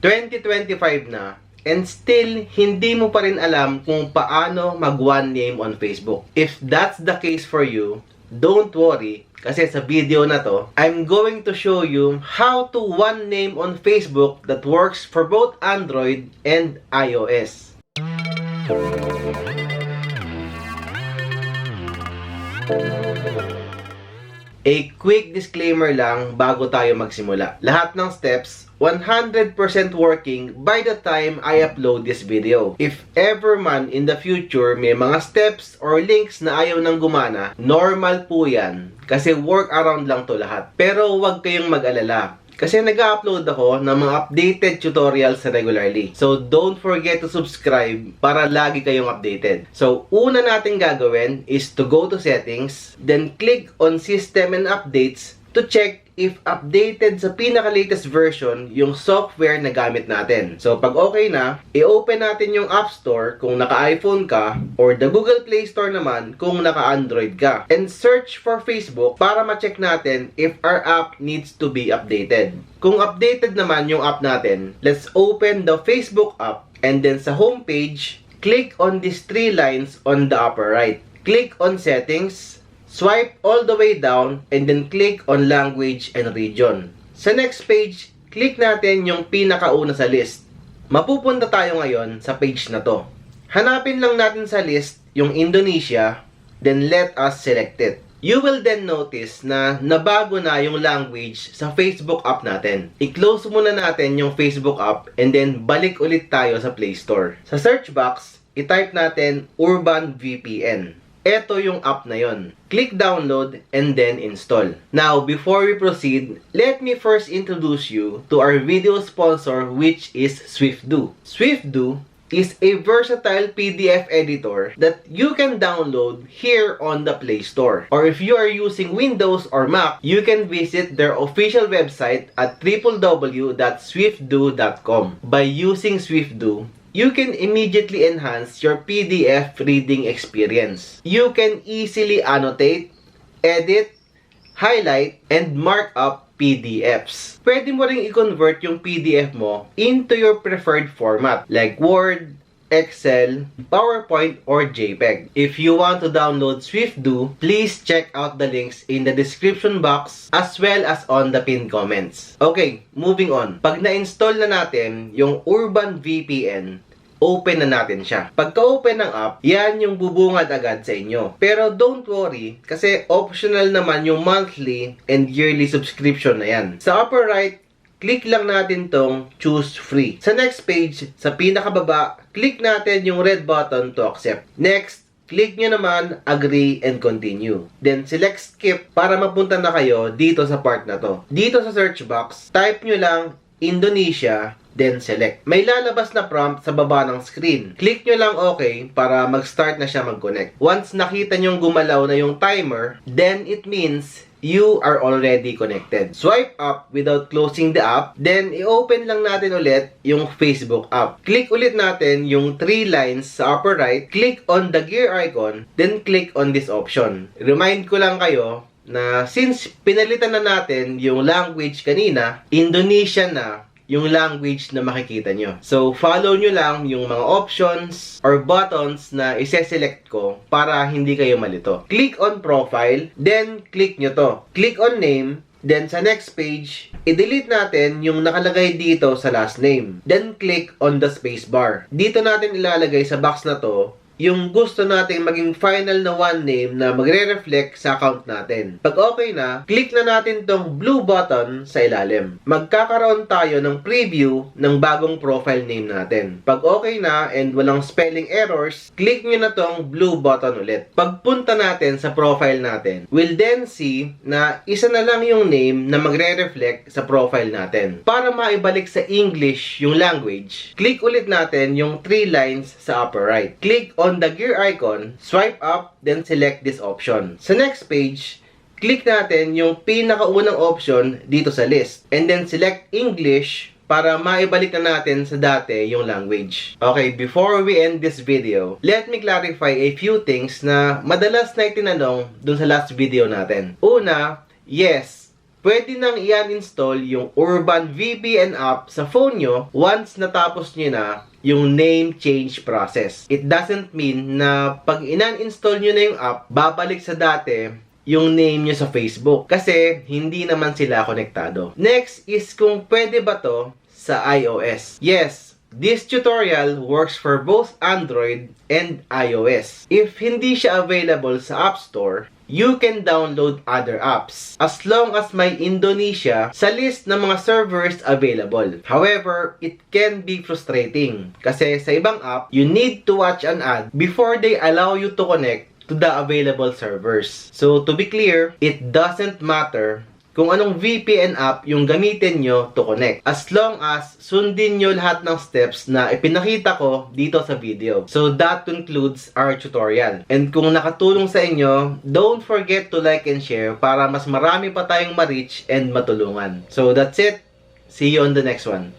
2025 na, and still, hindi mo pa rin alam kung paano mag-one name on Facebook. If that's the case for you, don't worry, kasi sa video na to, I'm going to show you how to one name on Facebook that works for both Android and iOS. A quick disclaimer lang bago tayo magsimula. Lahat ng steps 100% working by the time I upload this video. If ever man in the future may mga steps or links na ayaw nang gumana, normal po yan. Kasi workaround lang to lahat. Pero huwag kayong mag-alala. Kasi nag-upload ako ng mga updated tutorials regularly. So, don't forget to subscribe para lagi kayong updated. So, una natin gagawin is to go to settings, then click on system and updates to check if updated sa pinaka-latest version yung software na gamit natin. So, pag okay na, i-open natin yung App Store kung naka-iPhone ka or the Google Play Store naman kung naka-Android ka. And search for Facebook para ma-check natin if our app needs to be updated. Kung updated naman yung app natin, let's open the Facebook app and then sa homepage, click on these three lines on the upper right. Click on Settings, swipe all the way down, and then click on Language and Region. Sa next page, click natin yung pinakauna sa list. Mapupunta tayo ngayon sa page na to. Hanapin lang natin sa list yung Indonesia, then let us select it. You will then notice na nabago na yung language sa Facebook app natin. I-close muna natin yung Facebook app and then balik ulit tayo sa Play Store. Sa search box, i-type natin Urban VPN. Ito yung app na yon. Click download and then install. Now, before we proceed, let me first introduce you to our video sponsor, which is SwiftDo. SwiftDo is a versatile PDF editor that you can download here on the Play Store. Or if you are using Windows or Mac, you can visit their official website at www.swiftdo.com. By using SwiftDo, you can immediately enhance your PDF reading experience. You can easily annotate, edit, highlight, and mark up PDFs. Pwede mo ring i-convert yung PDF mo into your preferred format like Word, Excel, PowerPoint, or JPEG. If you want to download SwiftDo, please check out the links in the description box as well as on the pinned comments. Okay, moving on. Pag na-install na natin yung Urban VPN, open na natin siya. Pagka-open ng app, yan yung bubungad agad sa inyo. Pero don't worry, kasi optional naman yung monthly and yearly subscription na yan. Sa upper right, click lang natin tong choose free. Sa next page, sa pinakababa, click natin yung red button to accept. Next, click nyo naman agree and continue. Then select skip para mapunta na kayo dito sa part na to. Dito sa search box, type nyo lang Indonesia, then select. May lalabas na prompt sa baba ng screen. Click nyo lang okay para mag-start na siya mag-connect. Once nakita nyo gumalaw na yung timer, then it means you are already connected. Swipe up without closing the app, then i-open lang natin ulit yung Facebook app. Click ulit natin yung three lines sa upper right, click on the gear icon, then click on this option. Remind ko lang kayo na since pinalitan na natin yung language kanina, Indonesian na yung language na makikita nyo. So, follow nyo lang yung mga options or buttons na ise-select ko para hindi kayo malito. Click on profile, then click nyo to. Click on name, then sa next page, i-delete natin yung nakalagay dito sa last name. Then click on the spacebar. Dito natin ilalagay sa box na to yung gusto nating maging final na one name na magre-reflect sa account natin. Pag okay na, click na natin tong blue button sa ilalim. Magkakaroon tayo ng preview ng bagong profile name natin. Pag okay na and walang spelling errors, click nyo na tong blue button ulit. Pagpunta natin sa profile natin, we'll then see na isa na lang yung name na magre-reflect sa profile natin. Para maibalik sa English yung language, click ulit natin yung three lines sa upper right. Click on the gear icon, swipe up, then select this option. Sa next page, click natin yung pinakaunang option dito sa list. And then select English para maibalik na natin sa dati yung language. Okay, before we end this video, let me clarify a few things na madalas na itinanong dun sa last video natin. Una, yes, pwede nang i-uninstall yung Urban VPN app sa phone nyo once natapos nyo na yung name change process. It doesn't mean na pag in-uninstall nyo na yung app, babalik sa dati yung name nyo sa Facebook. Kasi hindi naman sila konektado. Next is kung pwede ba to sa iOS. Yes, this tutorial works for both Android and iOS. If hindi siya available sa App Store, you can download other apps as long as may Indonesia sa list ng mga servers available. However, it can be frustrating kasi sa ibang app, you need to watch an ad before they allow you to connect to the available servers. So, to be clear, it doesn't matter kung anong VPN app yung gamitin nyo to connect. As long as sundin nyo lahat ng steps na ipinakita ko dito sa video. So that concludes our tutorial. And kung nakatulong sa inyo, don't forget to like and share para mas marami pa tayong ma-reach and matulungan. So that's it. See you on the next one.